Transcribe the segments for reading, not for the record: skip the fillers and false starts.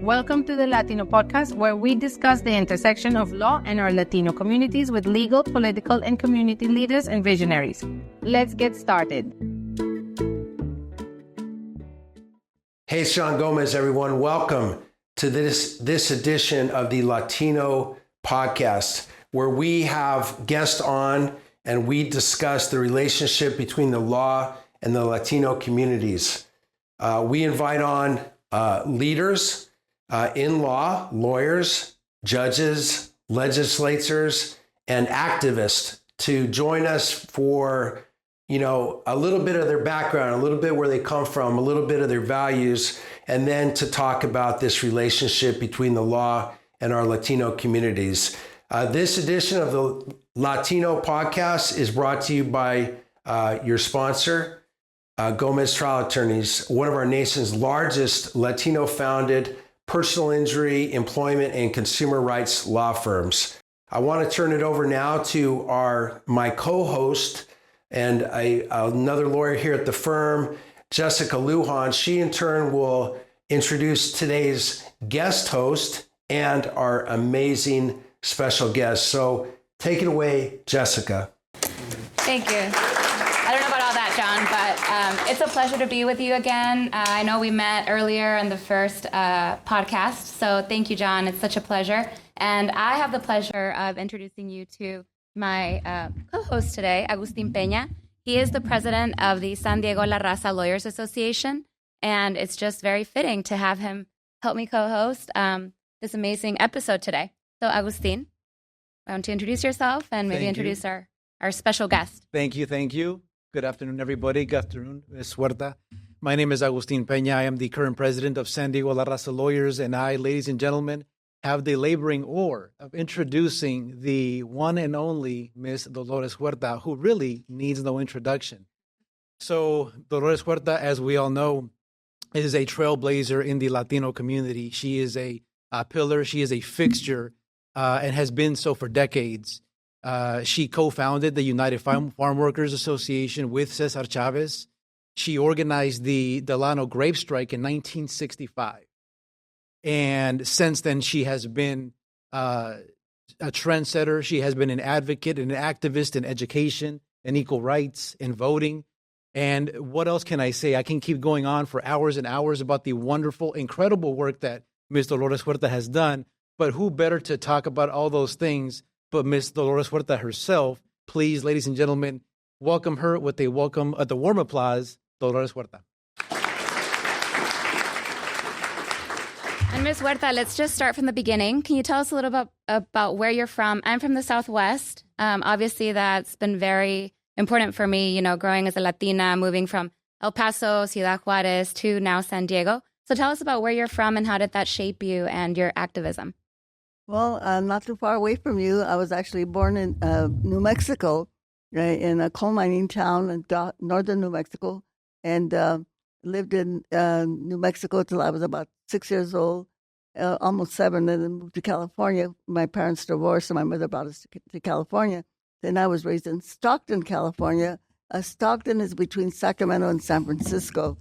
Welcome to the Latino podcast, where we discuss the intersection of law and our Latino communities with legal, political, and community leaders and visionaries. Let's get started. Hey, Sean Gomez, everyone. Welcome to this edition of the Latino podcast, where we have guests on and we discuss the relationship between the law and the Latino communities. We invite on leaders in law, lawyers, judges, legislators, and activists to join us for, a little bit of their background, a little bit where they come from, a little bit of their values, and then to talk about this relationship between the law and our Latino communities. This edition of the Latino podcast is brought to you by your sponsor, Gomez Trial Attorneys, one of our nation's largest Latino-founded personal injury, employment, and consumer rights law firms. I want to turn it over now to my co-host and another lawyer here at the firm, Jessica Lujan. She in turn will introduce today's guest host and our amazing special guest. So take it away, Jessica. Thank you. I don't know about all that, John, but it's a pleasure to be with you again. I know we met earlier in the first podcast, so thank you, John. It's such a pleasure. And I have the pleasure of introducing you to my co-host today, Agustin Peña. He is the president of the San Diego La Raza Lawyers Association, and it's just very fitting to have him help me co-host this amazing episode today. So, Agustin, why don't you introduce yourself and maybe introduce our special guest? Thank you. Good afternoon, everybody. Good afternoon, Ms. Huerta. My name is Agustin Peña. I am the current president of San Diego La Raza Lawyers, and I, ladies and gentlemen, have the laboring oar of introducing the one and only Ms. Dolores Huerta, who really needs no introduction. So, Dolores Huerta, as we all know, is a trailblazer in the Latino community. She is a pillar. She is a fixture and has been so for decades. She co-founded the United Farm Workers Association with Cesar Chavez. She organized the Delano grape strike in 1965. And since then, she has been a trendsetter. She has been an advocate and an activist in education and equal rights and voting. And what else can I say? I can keep going on for hours and hours about the wonderful, incredible work that Ms. Dolores Huerta has done. But who better to talk about all those things but Ms. Dolores Huerta herself? Please, ladies and gentlemen, welcome her with a warm applause, Dolores Huerta. And Ms. Huerta, let's just start from the beginning. Can you tell us a little bit about where you're from? I'm from the Southwest. Obviously, that's been very important for me, growing as a Latina, moving from El Paso, Ciudad Juarez to now San Diego. So tell us about where you're from and how did that shape you and your activism? Well, not too far away from you. I was actually born in New Mexico, right, in a coal mining town in northern New Mexico, and lived in New Mexico till I was about 6 years old, almost 7, and then moved to California. My parents divorced, and my mother brought us to California. Then I was raised in Stockton, California. Stockton is between Sacramento and San Francisco.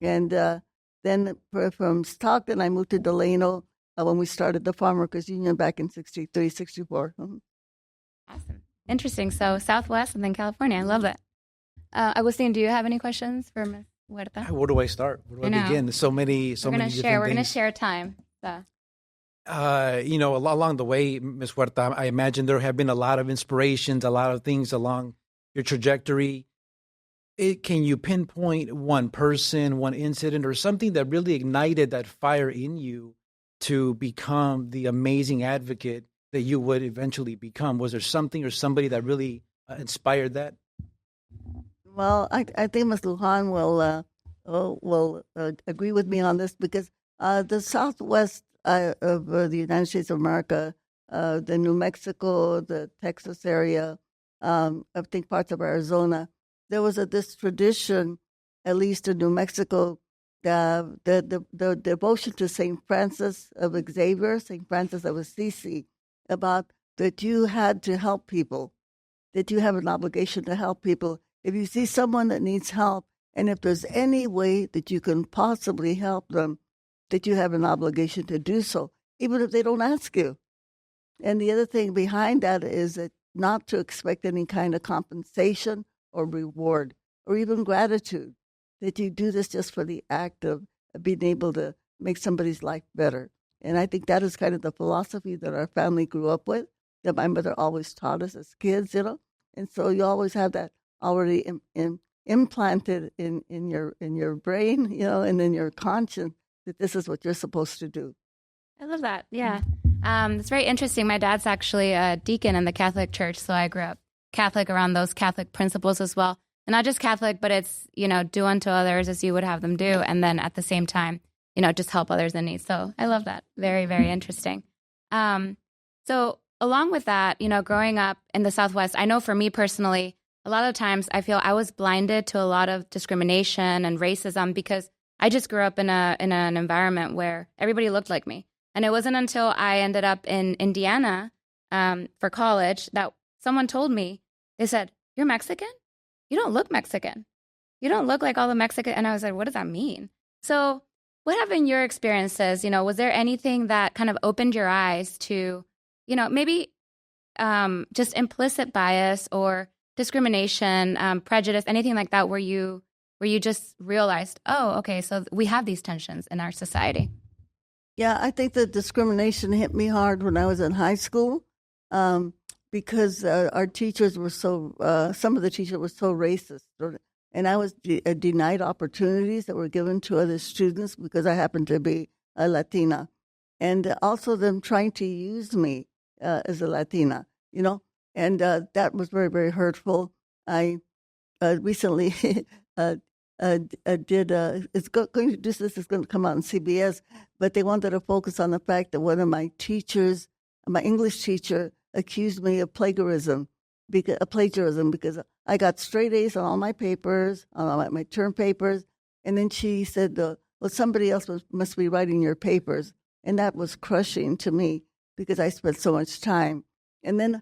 And then from Stockton, I moved to Delano when we started the Farm Workers Union back in 63, 64. Awesome. Interesting. So Southwest and then California. I love that. Agustin, do you have any questions for Ms. Huerta? Where do I start? Where do I begin? So many different things. We're going to share time. So. Along the way, Ms. Huerta, I imagine there have been a lot of inspirations, a lot of things along your trajectory. Can you pinpoint one person, one incident, or something that really ignited that fire in you to become the amazing advocate that you would eventually become? Was there something or somebody that really inspired that? Well, I think Ms. Lujan will agree with me on this because the Southwest of the United States of America, the New Mexico, the Texas area, I think parts of Arizona, there was this tradition, at least in New Mexico, the devotion to St. Francis of Xavier, St. Francis of Assisi, about that you had to help people, that you have an obligation to help people. If you see someone that needs help, and if there's any way that you can possibly help them, that you have an obligation to do so, even if they don't ask you. And the other thing behind that is that not to expect any kind of compensation or reward or even gratitude, that you do this just for the act of being able to make somebody's life better. And I think that is kind of the philosophy that our family grew up with, that my mother always taught us as kids, And so you always have that already implanted in your brain, and in your conscience, that this is what you're supposed to do. I love that. Yeah. It's very interesting. My dad's actually a deacon in the Catholic Church, so I grew up Catholic around those Catholic principles as well. And not just Catholic, but it's, do unto others as you would have them do. And then at the same time, just help others in need. So I love that. Very, very interesting. So along with that, growing up in the Southwest, I know for me personally, a lot of times I feel I was blinded to a lot of discrimination and racism because I just grew up in an environment where everybody looked like me. And it wasn't until I ended up in Indiana for college that someone told me, they said, "You're Mexican? You don't look Mexican. You don't look like all the Mexican." And I was like, what does that mean? So what have been your experiences? Was there anything that kind of opened your eyes to, maybe just implicit bias or discrimination, prejudice, anything like that, where you just realized, oh, okay, so we have these tensions in our society? Yeah, I think the discrimination hit me hard when I was in high school because our teachers were some of the teachers were so racist. And I was denied opportunities that were given to other students because I happened to be a Latina. And also them trying to use me as a Latina, and that was very, very hurtful. I recently it's going to do this is going to come out on CBS, but they wanted to focus on the fact that one of my teachers, my English teacher, accused me of plagiarism because I got straight A's on all my papers, on all my term papers, and then she said, "Well, somebody else must be writing your papers," and that was crushing to me because I spent so much time. And then,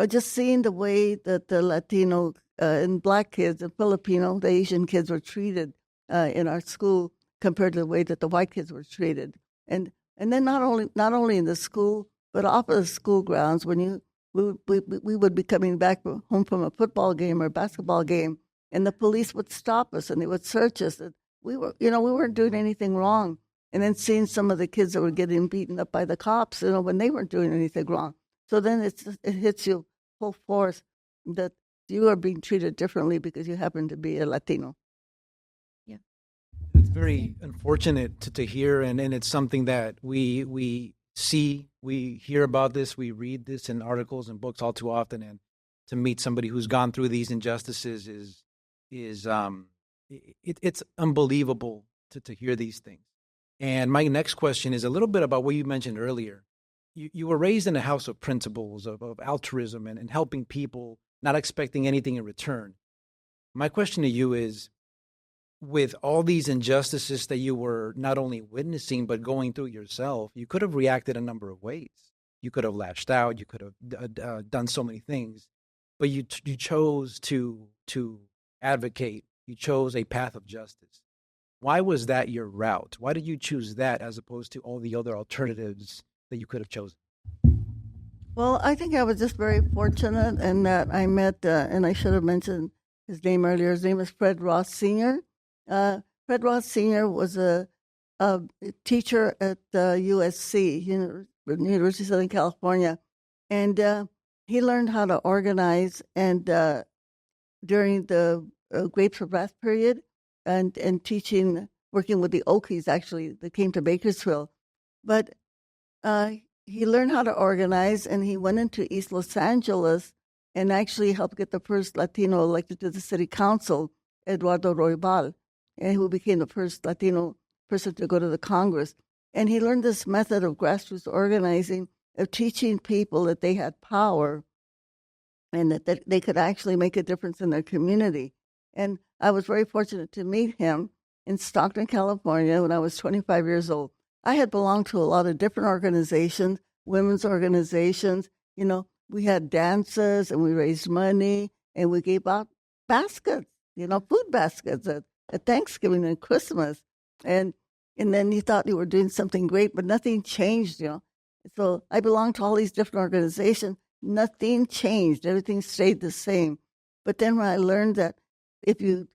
just seeing the way that the Latino and Black kids, the Filipino, the Asian kids were treated in our school compared to the way that the white kids were treated, and then not only in the school but off of the school grounds when we would be coming back home from a football game or a basketball game, and the police would stop us and they would search us. And we weren't doing anything wrong, and then seeing some of the kids that were getting beaten up by the cops, when they weren't doing anything wrong. So then it hits you full force that you are being treated differently because you happen to be a Latino. Yeah, it's very unfortunate to hear, and it's something that we see, we hear about this, we read this in articles and books all too often, and to meet somebody who's gone through these injustices is it's unbelievable to hear these things. And my next question is a little bit about what you mentioned earlier. You were raised in a house of principles of altruism and helping people, not expecting anything in return. My question to you is, with all these injustices that you were not only witnessing, but going through yourself, you could have reacted a number of ways. You could have lashed out. You could have done so many things, but you chose to advocate. You chose a path of justice. Why was that your route? Why did you choose that as opposed to all the other alternatives that you could have chosen? Well, I think I was just very fortunate in that I met, and I should have mentioned his name earlier. His name is Fred Ross Sr. Fred Ross Sr. was a teacher at USC, University of Southern California, and he learned how to organize and during the Grapes of Wrath period and teaching, working with the Okies, actually, that came to Bakersfield. But he learned how to organize, and he went into East Los Angeles and actually helped get the first Latino elected to the city council, Eduardo Roybal, and who became the first Latino person to go to the Congress. And he learned this method of grassroots organizing, of teaching people that they had power and that they could actually make a difference in their community. And I was very fortunate to meet him in Stockton, California, when I was 25 years old. I had belonged to a lot of different organizations, women's organizations. We had dances and we raised money and we gave out baskets, food baskets at Thanksgiving and Christmas. And and then you thought you were doing something great, but nothing changed, So I belong to all these different organizations. Nothing changed. Everything stayed the same. But then when I learned that if you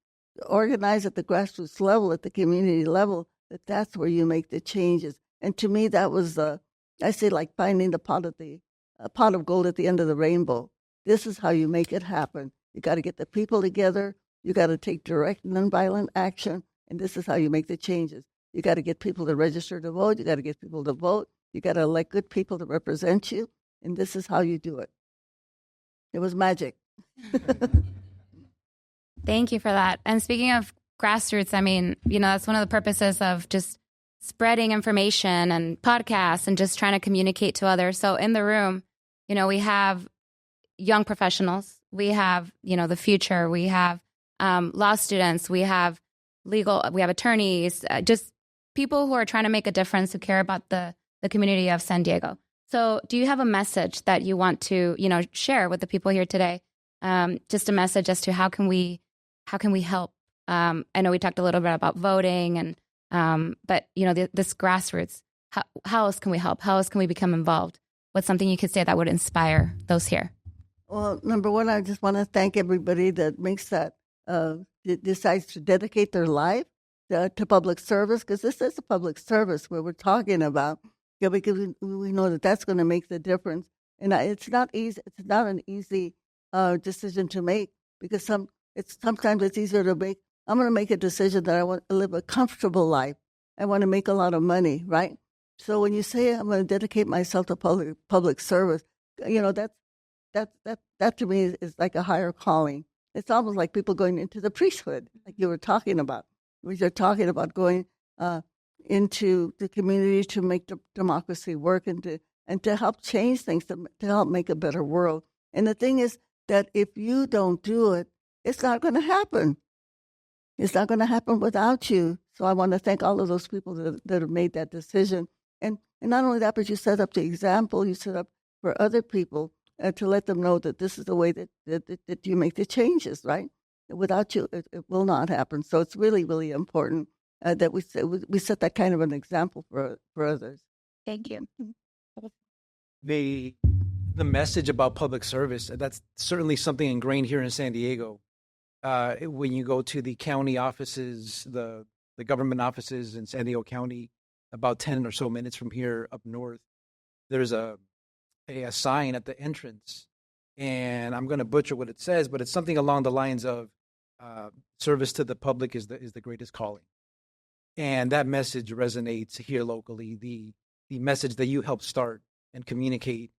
organize at the grassroots level, at the community level, that's where you make the changes. And to me, that was, I say, like finding the pot of gold at the end of the rainbow. This is how you make it happen. You got to get the people together. You got to take direct, nonviolent action. And this is how you make the changes. You got to get people to register to vote. You got to get people to vote. You got to elect good people to represent you. And this is how you do it. It was magic. Thank you for that. And speaking of grassroots, I mean, that's one of the purposes of just spreading information and podcasts and just trying to communicate to others. So in the room, we have young professionals, we have, the future, we have law students, we have we have attorneys, just people who are trying to make a difference, who care about the community of San Diego. So do you have a message that you want to, share with the people here today? Just a message as to how can we help? I know we talked a little bit about voting but this grassroots, how else can we help? How else can we become involved? What's something you could say that would inspire those here? Well, number one, I just want to thank everybody that makes that, decides to dedicate their life to public service, because this is a public service where we're talking about, because we know that that's going to make the difference. And it's not easy. It's not an easy decision to make, because sometimes it's easier to make. I'm going to make a decision that I want to live a comfortable life. I want to make a lot of money, right? So when you say I'm going to dedicate myself to public service, that to me is like a higher calling. It's almost like people going into the priesthood, like you were talking about. We are talking about going into the community to make democracy work and to help change things, to help make a better world. And the thing is that if you don't do it, it's not going to happen. It's not going to happen without you. So I want to thank all of those people that have made that decision. And not only that, but you set up the example, you set up for other people to let them know that this is the way that you make the changes, right? Without you, it will not happen. So it's really, really important that we set that kind of an example for others. Thank you. The message about public service, that's certainly something ingrained here in San Diego. When you go to the county offices, the government offices in San Diego County, about 10 or so minutes from here up north, there's a sign at the entrance, and I'm going to butcher what it says, but it's something along the lines of service to the public is the greatest calling. And that message resonates here locally. The message that you helped start and communicate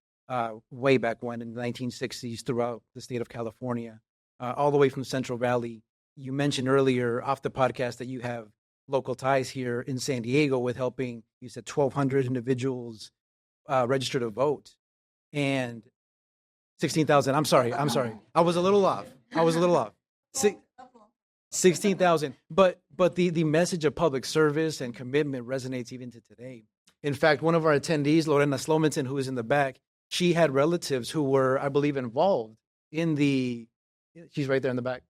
way back when in the 1960s throughout the state of California, all the way from Central Valley. You mentioned earlier off the podcast that you have local ties here in San Diego with helping, you said 1,200 individuals register to vote. And 16,000, I'm sorry. I was a little off. 16,000. But the message of public service and commitment resonates even to today. In fact, one of our attendees, Lorena Slominson, who is in the back, she had relatives who were, I believe, involved in she's right there in the back,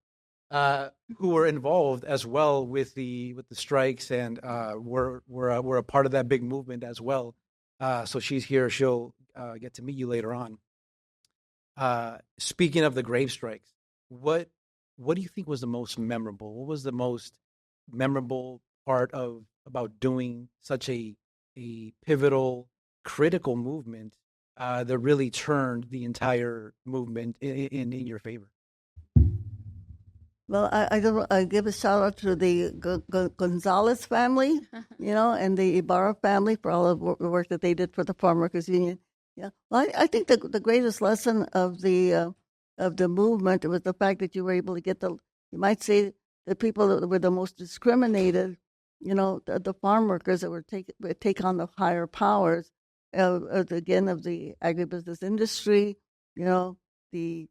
who were involved as well with the strikes and were a part of that big movement as well. So she's here. She'll get to meet you later on. Speaking of the grave strikes, what do you think was the most memorable? What was the most memorable part about doing such a pivotal, critical movement that really turned the entire movement in your favor? Well, I give a shout out to the Gonzalez family, and the Ibarra family for all of the work that they did for the Farm Workers Union. Yeah, well, I think the greatest lesson of the movement was the fact that you were able to get you might say, the people that were the most discriminated, the farm workers that would take on the higher powers, again, of the agribusiness industry, the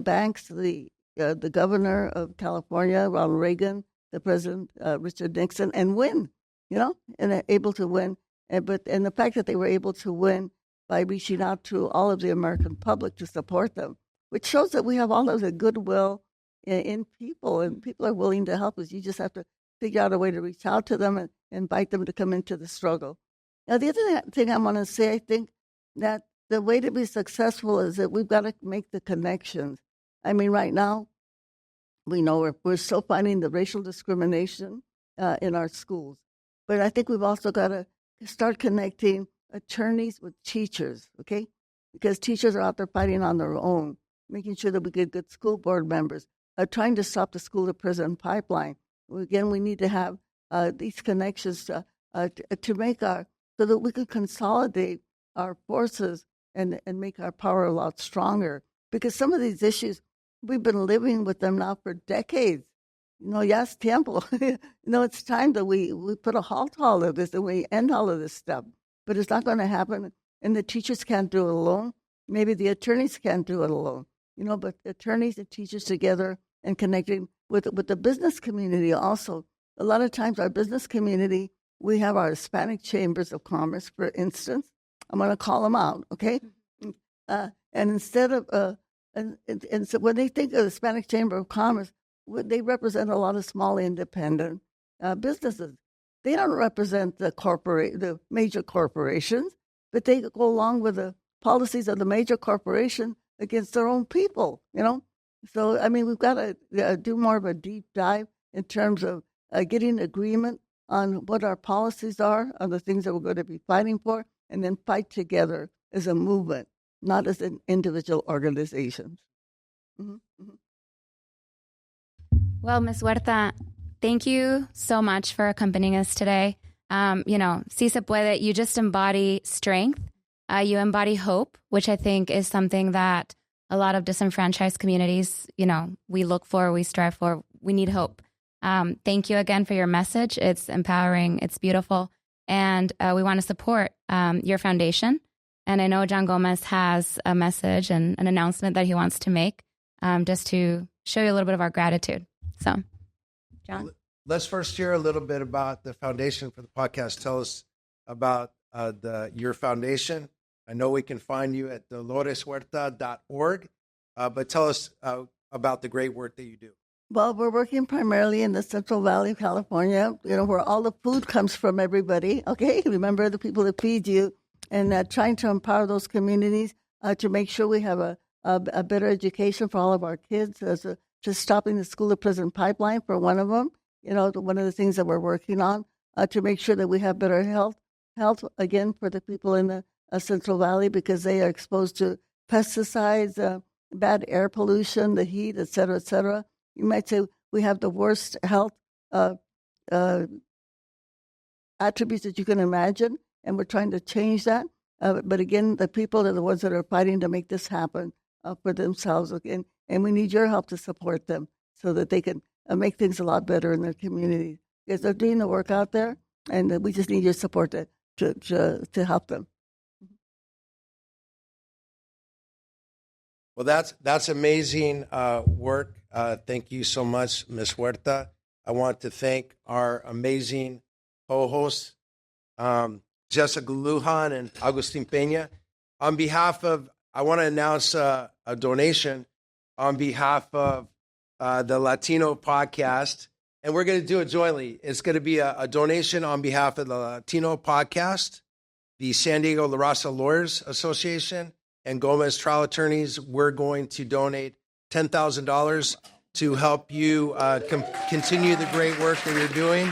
banks, the governor of California, Ronald Reagan, the president, Richard Nixon, and win, and able to win. And the fact that they were able to win by reaching out to all of the American public to support them, which shows that we have all of the goodwill in people, and people are willing to help us. You just have to figure out a way to reach out to them invite them to come into the struggle. Now, the other thing I want to say, I think that the way to be successful is that we've got to make the connections. I mean, right now, we know we're still finding the racial discrimination in our schools. But I think we've also got to start connecting attorneys with teachers, okay? Because teachers are out there fighting on their own, making sure that we get good school board members, trying to stop the school-to-prison pipeline. Again, we need to have these connections to make so that we can consolidate our forces and make our power a lot stronger. Because some of these issues, we've been living with them now for decades. Yes, tiempo. It's time that we put a halt to all of this and we end all of this stuff. But it's not going to happen, and the teachers can't do it alone. Maybe the attorneys can't do it alone. But attorneys and teachers together and connecting with the business community also. A lot of times our business community, we have our Hispanic chambers of commerce, for instance. I'm going to call them out, okay? And instead of, and so when they think of the Hispanic Chamber of Commerce, they represent a lot of small independent businesses. They don't represent the major corporations, but they go along with the policies of the major corporation against their own people, So, I mean, we've got to do more of a deep dive in terms of getting agreement on what our policies are, on the things that we're going to be fighting for, and then fight together as a movement, not as an individual organizations. Mm-hmm. Mm-hmm. Well, Ms. Huerta, thank you so much for accompanying us today. Si se puede, you just embody strength. You embody hope, which I think is something that a lot of disenfranchised communities, we look for, we strive for. We need hope. Thank you again for your message. It's empowering. It's beautiful. And we want to support your foundation. And I know John Gomez has a message and an announcement that he wants to make just to show you a little bit of our gratitude. So, John? Let's first hear a little bit about the foundation for the podcast. Tell us about your foundation. I know we can find you at doloreshuerta.org, but tell us about the great work that you do. Well, we're working primarily in the Central Valley of California, where all the food comes from everybody, okay? Remember the people that feed you, and trying to empower those communities to make sure we have a better education for all of our kids, just stopping the school-to-prison pipeline for one of them, one of the things that we're working on, to make sure that we have better health again, for the people in the Central Valley, because they are exposed to pesticides, bad air pollution, the heat, et cetera, et cetera. You might say we have the worst health attributes that you can imagine, and we're trying to change that. But again, the people are the ones that are fighting to make this happen for themselves. Again, and we need your help to support them so that they can make things a lot better in their community. Because they're doing the work out there, and we just need your support to help them. Well, that's amazing work. Thank you so much, Ms. Huerta. I want to thank our amazing co-hosts, Jessica Lujan and Agustin Peña. On behalf of, I want to announce a donation on behalf of the Latino podcast, and we're going to do it jointly. It's going to be a donation on behalf of the Latino podcast, the San Diego La Raza Lawyers Association, and Gomez Trial Attorneys. We're going to donate $10,000 to help you continue the great work that you're doing.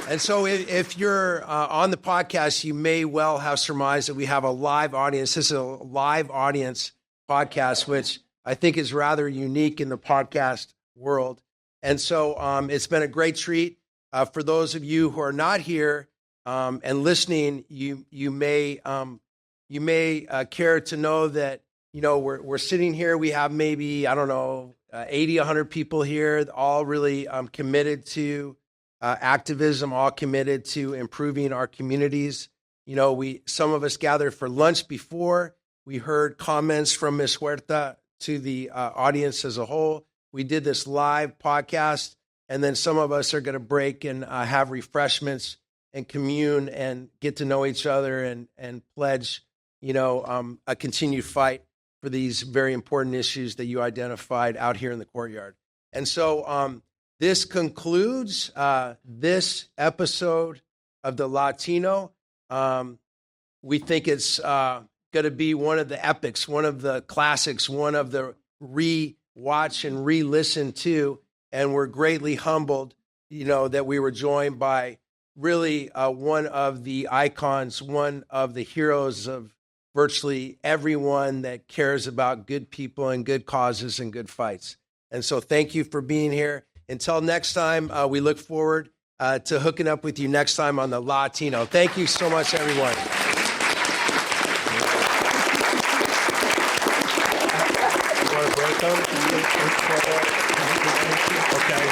And so if you're on the podcast, you may well have surmised that we have a live audience. This is a live audience podcast, which I think is rather unique in the podcast world. And so it's been a great treat. For those of you who are not here and listening, you may care to know that, we're sitting here. We have maybe, 80, 100 people here, all really committed to activism, all committed to improving our communities. Some of us gathered for lunch before. We heard comments from Ms. Huerta to the audience as a whole. We did this live podcast, and then some of us are going to break and have refreshments and commune and get to know each other and pledge, a continued fight for these very important issues that you identified out here in the courtyard. And so this concludes this episode of the Latino. We think it's going to be one of the epics, one of the classics, one of the re-watch and re-listen to. And we're greatly humbled, that we were joined by really one of the icons, one of the heroes of virtually everyone that cares about good people and good causes and good fights. And so thank you for being here. Until next time, we look forward to hooking up with you next time on the Latino. Thank you so much, everyone. You want to break them? Okay.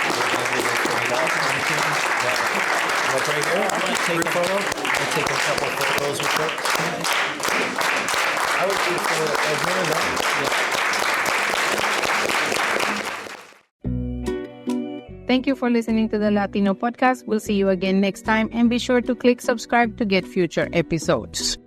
Right here. I'm going to take a photo. I'll take a couple photos with it. I would do for Thank you for listening to the Latino podcast. We'll see you again next time, and be sure to click subscribe to get future episodes.